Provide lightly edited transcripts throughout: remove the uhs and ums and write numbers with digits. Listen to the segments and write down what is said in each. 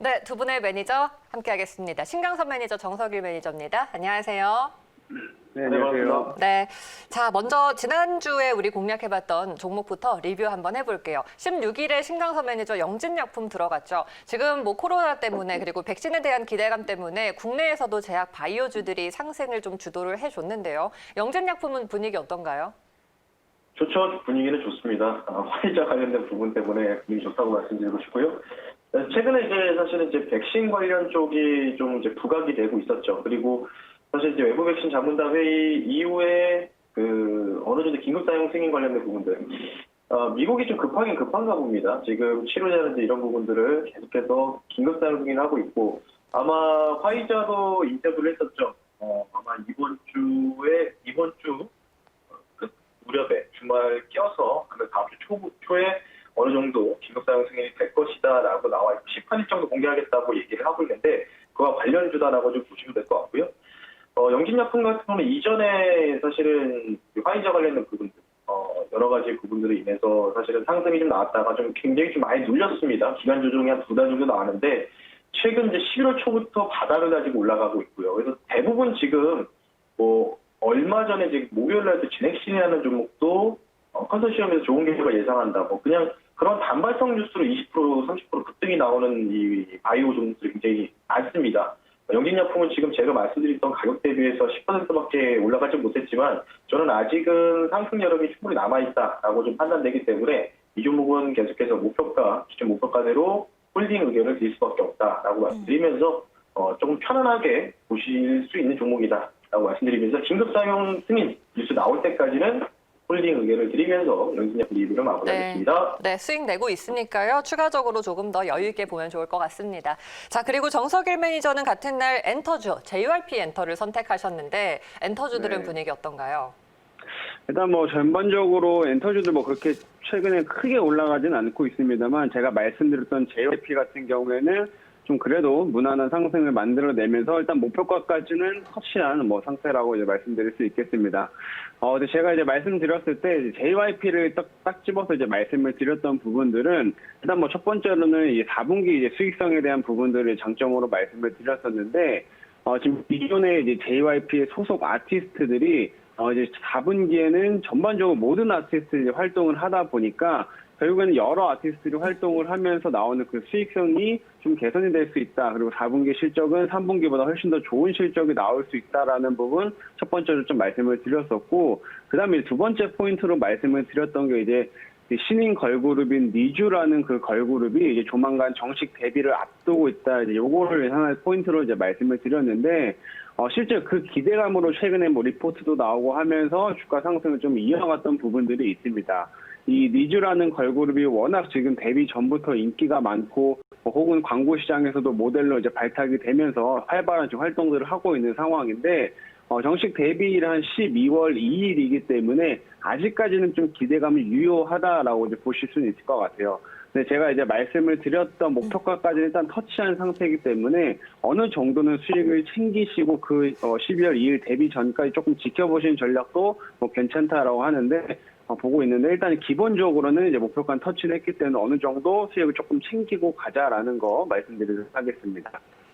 네, 두 분의 매니저 함께하겠습니다. 신강선 매니저, 정석일 매니저입니다. 안녕하세요. 네, 안녕하세요. 네, 자 먼저 지난주에 우리 공략해봤던 종목부터 리뷰 한번 해볼게요. 16일에 신강선 매니저 영진약품 들어갔죠. 지금 뭐 코로나 때문에 그리고 백신에 대한 기대감 때문에 국내에서도 제약 바이오주들이 상승을 좀 주도를 해줬는데요. 영진약품은 분위기 어떤가요? 좋죠. 분위기는 좋습니다. 화이자 관련된 부분 때문에 분위기 좋다고 말씀드리고 싶고요. 최근에 이제 사실은 이제 백신 관련 쪽이 좀 이제 부각이 되고 있었죠. 그리고 사실 이제 외부 백신 자문단 회의 이후에 어느 정도 긴급 사용 승인 관련된 부분들, 미국이 좀 급하긴 급한가 봅니다. 지금 치료제라든지 이런 부분들을 계속해서 긴급 사용 승인을 하고 있고, 아마 화이자도 인터뷰를 했었죠. 아마 이번 주 끝 무렵에 주말 껴서 다음 주 초에 어느 정도 긴급 사용 승인이 될 것이다라고 나와 있고 18일 정도 공개하겠다고 얘기를 하고 있는데 그와 관련주다라고 좀 보시면 될 것 같고요. 영진약품 같은 경우는 이전에 사실은 화이자 관련된 부분들, 여러 가지 부분들로 인해서 사실은 상승이 좀 나왔다가 좀 굉장히 좀 많이 눌렸습니다. 기간 조정이 한 2달 정도 나왔는데 최근 이제 11월 초부터 바닥을 다지고 올라가고 있고요. 그래서 대부분 지금 얼마 전에 이제 목요일날 진액신이라는 종목도 컨소시엄에서 좋은 결과 예상한다고 그냥 그런 단발성 뉴스로 20% 30% 급등이 나오는 이 바이오 종목들이 굉장히 많습니다. 영진약품은 지금 제가 말씀드렸던 가격 대비해서 10%밖에 올라가지 못했지만 저는 아직은 상승 여력이 충분히 남아있다라고 좀 판단되기 때문에 이 종목은 계속해서 기존 목표가대로 홀딩 의견을 드릴 수밖에 없다라고 말씀드리면서 조금 편안하게 보실 수 있는 종목이다라고 말씀드리면서 긴급 사용 승인 뉴스 나올 때까지는 홀딩 의견을 드리면서 영진약품 리뷰를 마무리하겠습니다. 네, 수익 내고 있으니까요. 추가적으로 조금 더 여유 있게 보면 좋을 것 같습니다. 자, 그리고 정석일 매니저는 같은 날 엔터주, JYP 엔터를 선택하셨는데 엔터주들은 분위기 어떤가요? 일단 전반적으로 엔터주도 그렇게 최근에 크게 올라가진 않고 있습니다만 제가 말씀드렸던 JYP 같은 경우에는 좀 그래도 무난한 상승을 만들어내면서 일단 목표가까지는 터치한 상태라고 이제 말씀드릴 수 있겠습니다. 근데 제가 이제 말씀드렸을 때 JYP를 딱 집어서 이제 말씀을 드렸던 부분들은 일단 첫 번째로는 이 4분기 이제 수익성에 대한 부분들을 장점으로 말씀을 드렸었는데 지금 기존의 이제 JYP의 소속 아티스트들이 이제 4분기에는 전반적으로 모든 아티스트들이 활동을 하다 보니까 결국에는 여러 아티스트들이 활동을 하면서 나오는 그 수익성이 좀 개선이 될 수 있다. 그리고 4분기 실적은 3분기보다 훨씬 더 좋은 실적이 나올 수 있다라는 부분 첫 번째로 좀 말씀을 드렸었고, 그 다음에 두 번째 포인트로 말씀을 드렸던 게 이제 신인 걸그룹인 니쥬라는 그 걸그룹이 이제 조만간 정식 데뷔를 앞두고 있다. 이제 요거를 하나의 포인트로 이제 말씀을 드렸는데, 실제 그 기대감으로 최근에 리포트도 나오고 하면서 주가 상승을 좀 이어갔던 부분들이 있습니다. 이 니쥬라는 걸그룹이 워낙 지금 데뷔 전부터 인기가 많고 혹은 광고 시장에서도 모델로 이제 발탁이 되면서 활발한 활동들을 하고 있는 상황인데 정식 데뷔일 한 12월 2일이기 때문에 아직까지는 좀 기대감이 유효하다라고 이제 보실 수는 있을 것 같아요. 근데 제가 이제 말씀을 드렸던 목표가까지 일단 터치한 상태이기 때문에 어느 정도는 수익을 챙기시고 그 12월 2일 데뷔 전까지 조금 지켜보시는 전략도 괜찮다라고 하는데 보고 있는데 일단 기본적으로는 이제 목표가 터치를 했기 때문에 어느 정도 수익을 조금 챙기고 가자라는 거 말씀드리도록 하겠습니다.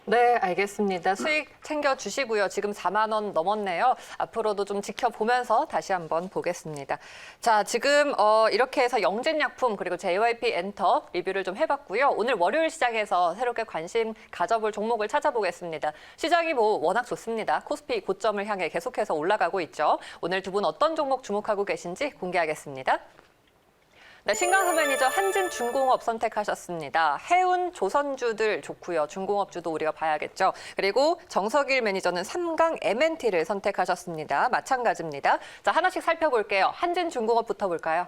네, 알겠습니다. 수익 챙겨주시고요. 지금 4만 원 넘었네요. 앞으로도 좀 지켜보면서 다시 한번 보겠습니다. 자, 지금 이렇게 해서 영진약품 그리고 JYP 엔터 리뷰를 좀 해봤고요. 오늘 월요일 시장에서 새롭게 관심 가져볼 종목을 찾아보겠습니다. 시장이 워낙 좋습니다. 코스피 고점을 향해 계속해서 올라가고 있죠. 오늘 두 분 어떤 종목 주목하고 계신지 공개하겠습니다. 네, 신강선 매니저 한진중공업 선택하셨습니다. 해운 조선주들 좋고요. 중공업주도 우리가 봐야겠죠. 그리고 정석일 매니저는 삼강 MNT를 선택하셨습니다. 마찬가지입니다. 자, 하나씩 살펴볼게요. 한진중공업부터 볼까요?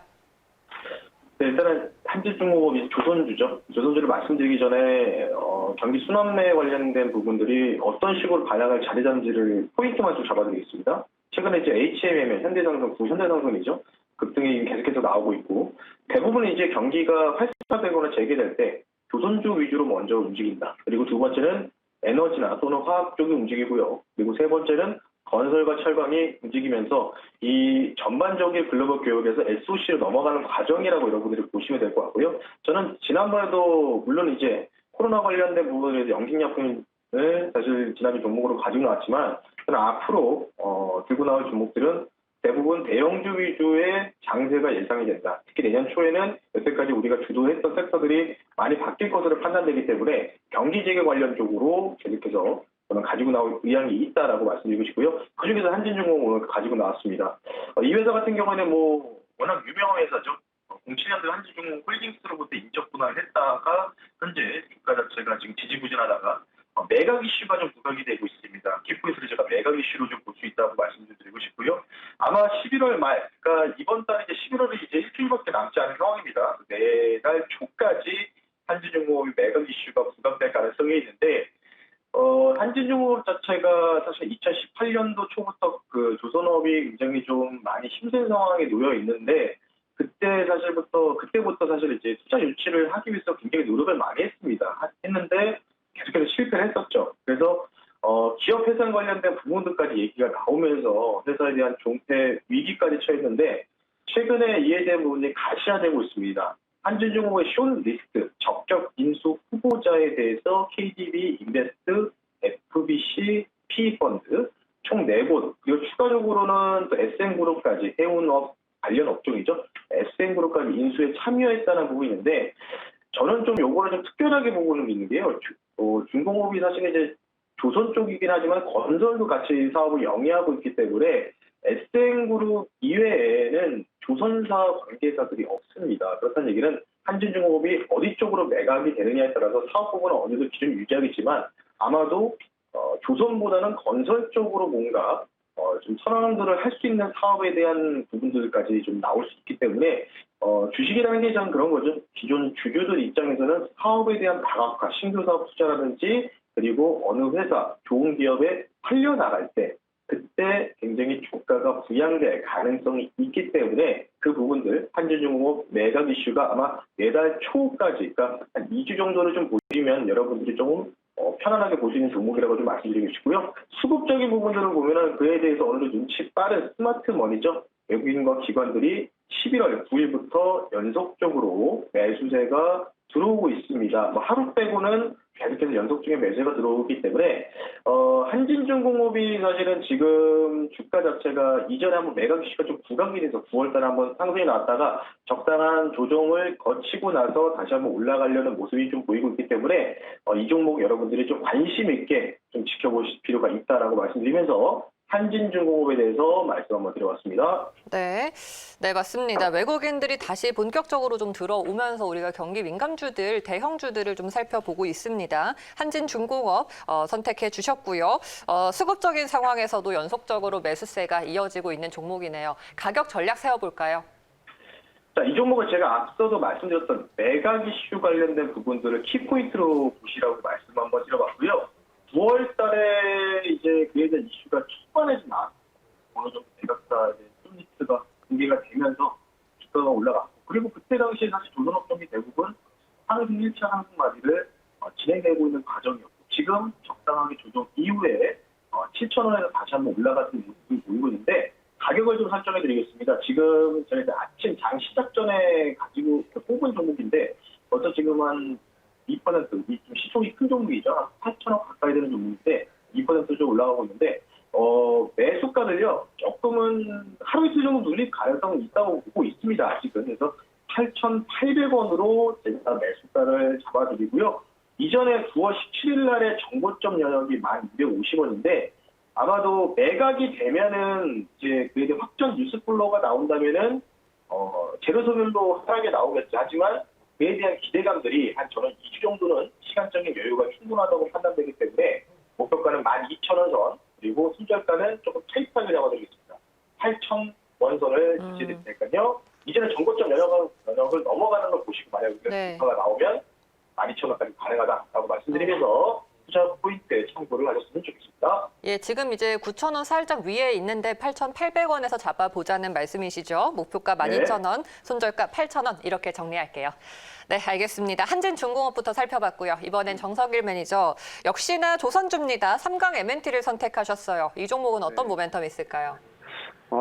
네, 일단은 한진중공업이 조선주죠. 조선주를 말씀드리기 전에 경기 순환매 관련된 부분들이 어떤 식으로 반영할 자리 잡는지를 포인트만 좀 잡아드리겠습니다. 최근에 이제 HMM, 현대상선이죠. 급등이 계속해서 나오고 있고 대부분 이제 경기가 활성화되거나 재개될 때 조선주 위주로 먼저 움직인다. 그리고 두 번째는 에너지나 또는 화학 쪽이 움직이고요. 그리고 세 번째는 건설과 철강이 움직이면서 이 전반적인 글로벌 교역에서 SOC로 넘어가는 과정이라고 여러분들이 보시면 될 것 같고요. 저는 지난번에도 물론 이제 코로나 관련된 부분에서 영식약품을 사실 지난주 종목으로 가지고 나왔지만 저는 앞으로 들고 나올 종목들은 대부분 대형주 위주의 장세가 예상이 된다. 특히 내년 초에는 여태까지 우리가 주도했던 섹터들이 많이 바뀔 것으로 판단되기 때문에 경기 재개 관련 쪽으로 계속해서 저는 가지고 나올 의향이 있다라고 말씀드리고 싶고요. 그중에서 한진중공 오늘 가지고 나왔습니다. 이 회사 같은 경우에는 뭐 워낙 유명한 회사죠. 07년도 한진중공 홀딩스로부터 인적 분할을 했다가 현재 주가 자체가 지금 지지부진하다가 매각 이슈가 좀 부각이 되고 있습니다. 키포인트를 제가 매각 이슈로 좀 볼 수 있다고 말씀드리고 싶고요. 아마 11월 말, 그러니까 이번 달 이제 11월이 이제 일주일밖에 남지 않은 상황입니다. 내달 초까지 한진중공업이 매각 이슈가 부각될 가능성이 있는데 한진중공업 자체가 사실 2018년도 초부터 그 조선업이 굉장히 좀 많이 힘든 상황에 놓여 있는데 그때부터 사실 이제 투자 유치를 하기 위해서 굉장히 노력을 많이 했는데 계속해서 실패를 했었죠. 그래서 기업 해산 관련된 부분들까지 얘기가 나오면서 회사에 대한 존폐 위기까지 처했는데 최근에 이에 대한 부분이 가시화되고 있습니다. 한진중공업의 숏리스트, 적격 인수 후보자에 대해서 KDB 인베스트, FBC, PE펀드 총 4곳, 그리고 추가적으로는 또 SN그룹까지 해운업 관련 업종이죠. SN그룹까지 인수에 참여했다는 부분이 있는데 저는 좀 요거를 좀 특별하게 보고는 있는 게요. 중공업이 사실 이제 조선 쪽이긴 하지만 건설도 같이 사업을 영위하고 있기 때문에 SN그룹 이외에는 조선사 관계사들이 없습니다. 그렇다는 얘기는 한진중공업이 어디 쪽으로 매각이 되느냐에 따라서 사업 부분은 어느 정도 기준 유지하겠지만 아마도 조선보다는 건설 쪽으로 뭔가 좀 선언들을 할 수 있는 사업에 대한 부분들까지 좀 나올 수 있기 때문에 주식이라는 게 저는 그런 거죠. 기존 주주들 입장에서는 사업에 대한 다각화, 신규 사업 투자라든지 그리고 어느 회사, 좋은 기업에 팔려나갈 때 그때 굉장히 주가가 부양될 가능성이 있기 때문에 그 부분들 한진중공업 매각 이슈가 아마 내달 초까지 그러니까 한 2주 정도를 좀 보시면 여러분들이 조금 편안하게 보시는 종목이라고 좀 말씀드리고 싶고요. 수급적인 부분들을 보면은 그에 대해서 어느 정도 눈치 빠른 스마트머니죠. 외국인과 기관들이 11월 9일부터 연속적으로 매수세가 들어오고 있습니다. 하루 빼고는 계속해서 연속적인 매수가 들어오기 때문에 한진중공업이 사실은 지금 주가 자체가 이전에 한번 매각 이슈가 좀 부각이 돼서 9월달에 한번 상승이 나왔다가 적당한 조정을 거치고 나서 다시 한번 올라가려는 모습이 좀 보이고 있기 때문에 이 종목 여러분들이 좀 관심 있게 좀 지켜보실 필요가 있다라고 말씀드리면서 한진중공업에 대해서 말씀 한번 드려봤습니다. 네, 맞습니다. 외국인들이 다시 본격적으로 좀 들어오면서 우리가 경기 민감주들, 대형주들을 좀 살펴보고 있습니다. 한진중공업 선택해 주셨고요. 수급적인 상황에서도 연속적으로 매수세가 이어지고 있는 종목이네요. 가격 전략 세워볼까요? 자, 이 종목은 제가 앞서도 말씀드렸던 매각 이슈 관련된 부분들을 키포인트로 보시라고 말씀 한번 드려봤고요. 9월 달에 이제 그에 대한 이슈가 초반에 좀 나왔어요. 어느 정도 매각사 숏리스트가 공개가 되면서 주가가 올라갔고 그리고 그때 당시에 사실 조선업종이 대부분 상승 1차 상승 마디를 진행되고 있는 과정이었고 지금 적당하게 조정 이후에 7,000원에서 다시 한번 올라갔던 모습이 보이고 있는데 가격을 좀 설정해 드리겠습니다. 지금 저희가 아침 장 시작 전에 가지고 뽑은 종목인데 벌써 지금 한 2%, 이 시총이 큰 종목이죠. 8,000원 가까이 되는 종목인데 2%좀 올라가고 있는데 매수가를요 조금은 하루 이틀 정도 눌릴 가능성은 있다고 보고 있습니다. 아직은. 그래서 8,800원으로 제가 매수가를 잡아드리고요. 이전에 9월 17일 날에 정고점 영역이 1,250원인데 아마도 매각이 되면은 이제 그에 대한 확정 뉴스 플로우가 나온다면은 재료소멸도 하락에 나오겠죠. 하지만 그에 대한 기대감들이 저는 2주 정도는 시간적인 여유가 충분하다고 판단되기 때문에 목표가는 12,000원 선 그리고 순절가는 조금 타이트하게 잡아드리겠습니다. 8,000원 선을 지지해드릴 테니까요. 이제는 정고점 영역을 넘어가는 걸 보시고 만약에 목표가 나오면 12,000원까지 가능하다라고 말씀드리면서 투자 포인트에 참고를 하셨으면 좋겠습니다. 예, 지금 이제 9,000원 살짝 위에 있는데 8,800원에서 잡아보자는 말씀이시죠? 목표가 12,000원, 손절가 8,000원 이렇게 정리할게요. 네, 알겠습니다. 한진중공업부터 살펴봤고요. 이번엔 정석일 매니저, 역시나 조선주입니다. 3강 M&T를 선택하셨어요. 이 종목은 어떤 모멘텀이 있을까요?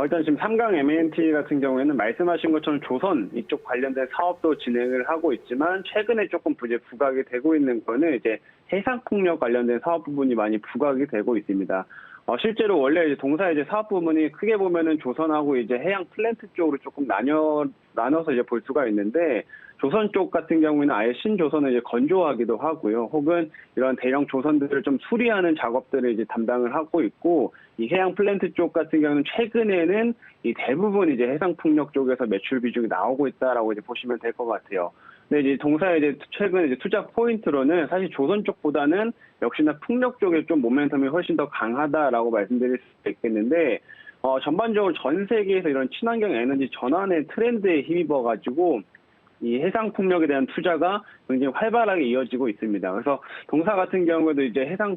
일단 지금 삼강 M&T 같은 경우에는 말씀하신 것처럼 조선 이쪽 관련된 사업도 진행을 하고 있지만 최근에 조금 이제 부각이 되고 있는 거는 이제 해상폭력 관련된 사업 부분이 많이 부각이 되고 있습니다. 실제로 원래 이제 동사 이제 사업 부분이 크게 보면은 조선하고 이제 해양 플랜트 쪽으로 조금 나눠서 이제 볼 수가 있는데 조선 쪽 같은 경우에는 아예 신조선을 이제 건조하기도 하고요. 혹은 이런 대형 조선들을 좀 수리하는 작업들을 이제 담당을 하고 있고 이 해양 플랜트 쪽 같은 경우는 최근에는 이 대부분 이제 해상 풍력 쪽에서 매출 비중이 나오고 있다라고 이제 보시면 될 것 같아요. 근데 이제 동사의 이제 최근 이제 투자 포인트로는 사실 조선 쪽보다는 역시나 풍력 쪽에 좀 모멘텀이 훨씬 더 강하다라고 말씀드릴 수 있겠는데 전반적으로 전 세계에서 이런 친환경 에너지 전환의 트렌드에 힘입어가지고 이 해상 풍력에 대한 투자가 굉장히 활발하게 이어지고 있습니다. 그래서 동사 같은 경우에도 이제 해상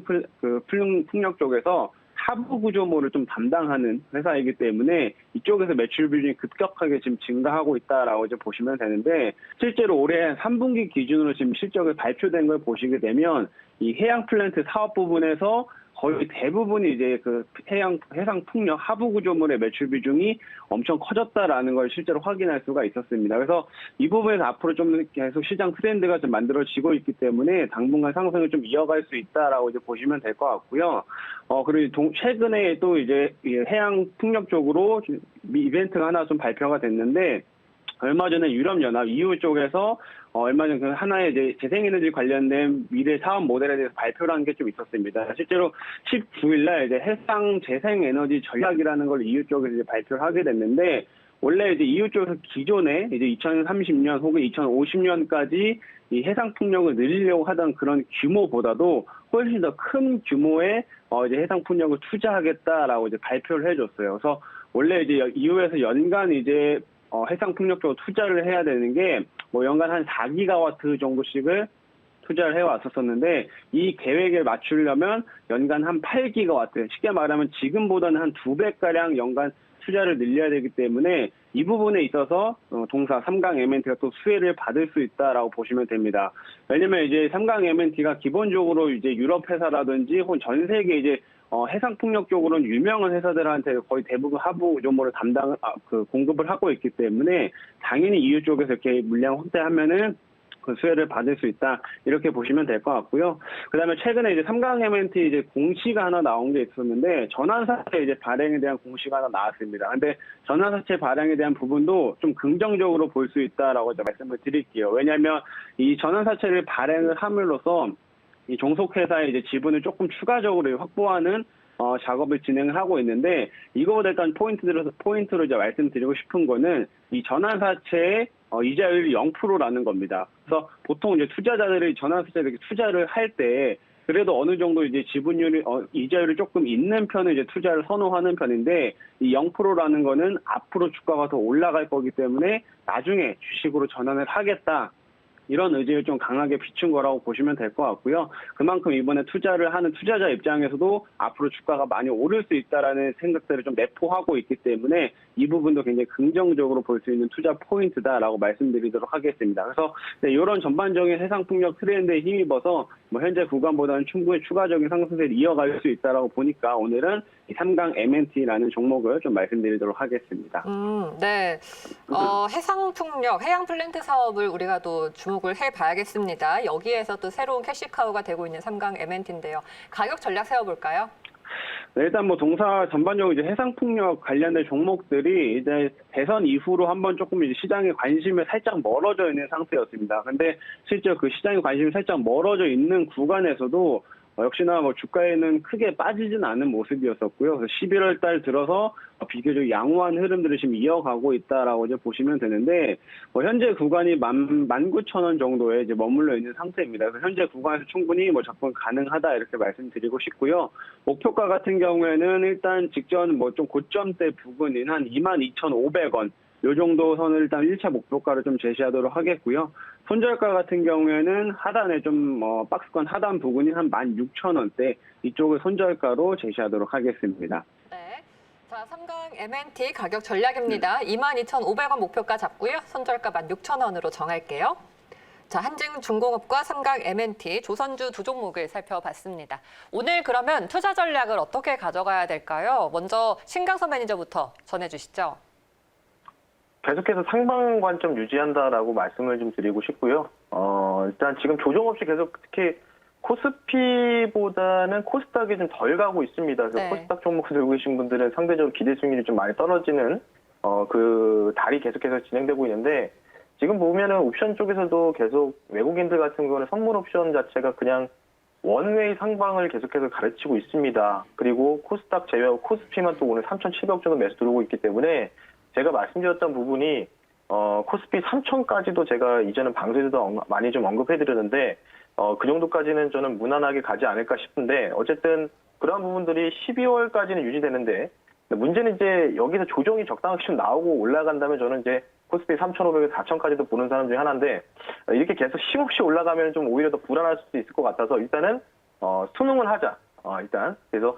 풍력 쪽에서 하부 구조물을 좀 담당하는 회사이기 때문에 이쪽에서 매출 비중이 급격하게 지금 증가하고 있다라고 이제 보시면 되는데 실제로 올해 3분기 기준으로 지금 실적이 발표된 걸 보시게 되면 이 해양 플랜트 사업 부분에서 거의 대부분이 이제 그 해상 풍력 하부 구조물의 매출 비중이 엄청 커졌다라는 걸 실제로 확인할 수가 있었습니다. 그래서 이 부분에서 앞으로 좀 계속 시장 트렌드가 좀 만들어지고 있기 때문에 당분간 상승을 좀 이어갈 수 있다라고 이제 보시면 될 것 같고요. 그리고 최근에 또 이제 해양 풍력 쪽으로 이벤트가 하나 좀 발표가 됐는데 얼마 전에 유럽연합 EU 쪽에서 얼마 전에 하나의 이제 재생에너지 관련된 미래 사업 모델에 대해서 발표를 한 게 좀 있었습니다. 실제로 19일날 이제 해상 재생에너지 전략이라는 걸 EU 쪽에서 이제 발표를 하게 됐는데 원래 이제 EU 쪽에서 기존에 이제 2030년 혹은 2050년까지 이 해상 풍력을 늘리려고 하던 그런 규모보다도 훨씬 더 큰 규모의 이제 해상 풍력을 투자하겠다라고 이제 발표를 해줬어요. 그래서 원래 이제 EU에서 연간 이제 해상 풍력 쪽으로 투자를 해야 되는 게 뭐 연간 한 4기가와트 정도씩을 투자를 해왔었는데 이 계획에 맞추려면 연간 한 8기가와트, 쉽게 말하면 지금보다는 한 2배가량 연간 투자를 늘려야 되기 때문에 이 부분에 있어서 동사 삼강 M&T가 또 수혜를 받을 수 있다라고 보시면 됩니다. 왜냐면 이제 삼강 M&T가 기본적으로 이제 유럽 회사라든지 혹은 전 세계 이제 해상 풍력 쪽으로는 유명한 회사들한테 거의 대부분 하부 구조물을 공급을 하고 있기 때문에 당연히 EU 쪽에서 이렇게 물량 확대하면은 그 수혜를 받을 수 있다 이렇게 보시면 될 것 같고요. 그다음에 최근에 이제 삼강 M&T 이제 공시가 하나 나온 게 있었는데 전환사채 이제 발행에 대한 공시가 하나 나왔습니다. 근데 전환사채 발행에 대한 부분도 좀 긍정적으로 볼 수 있다라고 이제 말씀을 드릴게요. 왜냐하면 이 전환사채를 발행을 함으로써 이 종속회사의 이제 지분을 조금 추가적으로 확보하는 작업을 진행을 하고 있는데 이거보다 일단 포인트로 이제 말씀드리고 싶은 거는 이 전환사채의 이자율이 0%라는 겁니다. 그래서 보통 이제 투자자들이 전환사채에 이렇게 투자를 할 때 그래도 어느 정도 이제 지분율이 이자율이 조금 있는 편을 이제 투자를 선호하는 편인데 이 0%라는 거는 앞으로 주가가 더 올라갈 거기 때문에 나중에 주식으로 전환을 하겠다. 이런 의지를 좀 강하게 비춘 거라고 보시면 될 것 같고요. 그만큼 이번에 투자를 하는 투자자 입장에서도 앞으로 주가가 많이 오를 수 있다라는 생각들을 좀 내포하고 있기 때문에 이 부분도 굉장히 긍정적으로 볼 수 있는 투자 포인트다라고 말씀드리도록 하겠습니다. 그래서 이런 전반적인 해상 풍력 트렌드에 힘입어서 현재 구간보다는 충분히 추가적인 상승세를 이어갈 수 있다라고 보니까 오늘은 이 삼강 M&T라는 종목을 좀 말씀드리도록 하겠습니다. 네. 해상 풍력, 해양 플랜트 사업을 우리가 또 주목을 해봐야겠습니다. 여기에서 또 새로운 캐시카우가 되고 있는 삼강 M&T인데요. 가격 전략 세워볼까요? 네, 일단 동사 전반적으로 이제 해상풍력 관련된 종목들이 이제 대선 이후로 한번 조금 이제 시장의 관심이 살짝 멀어져 있는 상태였습니다. 근데 실제 그 시장의 관심이 살짝 멀어져 있는 구간에서도 역시나 주가에는 크게 빠지진 않은 모습이었었고요. 그래서 11월 달 들어서 비교적 양호한 흐름들을 지금 이어가고 있다라고 이제 보시면 되는데, 현재 구간이 19,000원 정도에 이제 머물러 있는 상태입니다. 그래서 현재 구간에서 충분히 접근 가능하다 이렇게 말씀드리고 싶고요. 목표가 같은 경우에는 일단 직전 좀 고점대 부근인 한 22,500원. 요 정도 선을 일단 1차 목표가를 좀 제시하도록 하겠고요. 손절가 같은 경우에는 하단에 박스권 하단 부근이 한 16,000원대 이쪽을 손절가로 제시하도록 하겠습니다. 네. 자, 삼강 M&T 가격 전략입니다. 22,500원 목표가 잡고요. 손절가 16,000원으로 정할게요. 자, 한진중공업과 삼각 M&T, 조선주 두 종목을 살펴봤습니다. 오늘 그러면 투자 전략을 어떻게 가져가야 될까요? 먼저 신강서 매니저부터 전해주시죠. 계속해서 상방 관점 유지한다라고 말씀을 좀 드리고 싶고요. 일단 지금 조정 없이 계속 특히 코스피보다는 코스닥이 좀 덜 가고 있습니다. 그래서 네. 코스닥 종목 들고 계신 분들은 상대적으로 기대 수익률이 좀 많이 떨어지는 그 달이 계속해서 진행되고 있는데 지금 보면은 옵션 쪽에서도 계속 외국인들 같은 경우는 선물 옵션 자체가 그냥 원웨이 상방을 계속해서 가르치고 있습니다. 그리고 코스닥 제외하고 코스피만 또 오늘 3,700억 정도 매수 들어오고 있기 때문에 제가 말씀드렸던 부분이 코스피 3,000까지도 제가 이전에 방송에서도 많이 좀 언급해드렸는데 그 정도까지는 저는 무난하게 가지 않을까 싶은데 어쨌든 그러한 부분들이 12월까지는 유지되는데 문제는 이제 여기서 조정이 적당하게 좀 나오고 올라간다면 저는 이제 코스피 3,500에서 4,000까지도 보는 사람 중에 하나인데 이렇게 계속 쉼없이 올라가면 좀 오히려 더 불안할 수도 있을 것 같아서 일단은 수능은 하자. 일단 그래서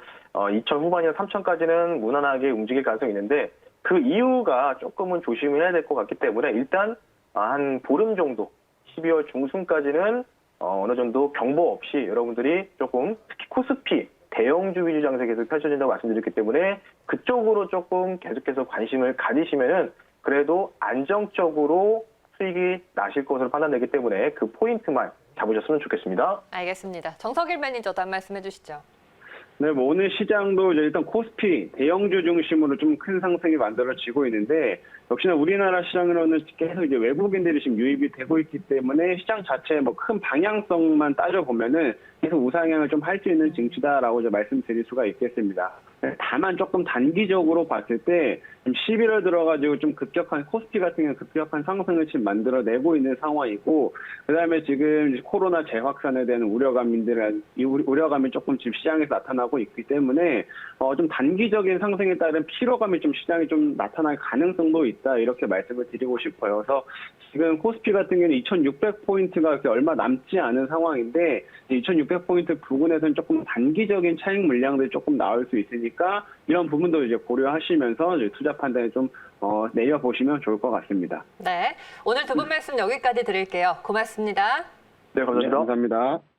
2,000 후반이나 3,000까지는 무난하게 움직일 가능성이 있는데 그 이유가 조금은 조심해야 될 것 같기 때문에 일단 한 보름 정도 12월 중순까지는 어느 정도 경보 없이 여러분들이 조금 특히 코스피 대형주 위주 장세 계속 펼쳐진다고 말씀드렸기 때문에 그쪽으로 조금 계속해서 관심을 가지시면은 그래도 안정적으로 수익이 나실 것으로 판단되기 때문에 그 포인트만 잡으셨으면 좋겠습니다. 알겠습니다. 정석일 매니저도 한 말씀 해주시죠. 네, 뭐 오늘 시장도 이제 일단 코스피 대형주 중심으로 좀 큰 상승이 만들어지고 있는데 역시나 우리나라 시장으로는 계속 이제 외국인들이 지금 유입이 되고 있기 때문에 시장 자체의 뭐 큰 방향성만 따져보면은 계속 우상향을 좀 할 수 있는 증시다라고 이제 말씀드릴 수가 있겠습니다. 다만 조금 단기적으로 봤을 때 11월 들어가지고 좀 급격한 코스피 같은 경우는 급격한 상승을 지금 만들어내고 있는 상황이고 그다음에 지금 코로나 재확산에 대한 우려감이 조금 지금 시장에서 나타나고 있기 때문에 좀 단기적인 상승에 따른 피로감이 좀 시장에 좀 나타날 가능성도 있다 이렇게 말씀을 드리고 싶어요. 그래서 지금 코스피 같은 경우는 2,600포인트가 얼마 남지 않은 상황인데 2,600포인트 부근에서는 조금 단기적인 차익 물량들이 조금 나올 수 있으니까 이런 부분도 이제 고려하시면서 이제 투자 판단에 좀 내려보시면 좋을 것 같습니다. 네, 오늘 두 분 말씀 여기까지 드릴게요. 고맙습니다. 네, 감사합니다. 네, 감사합니다.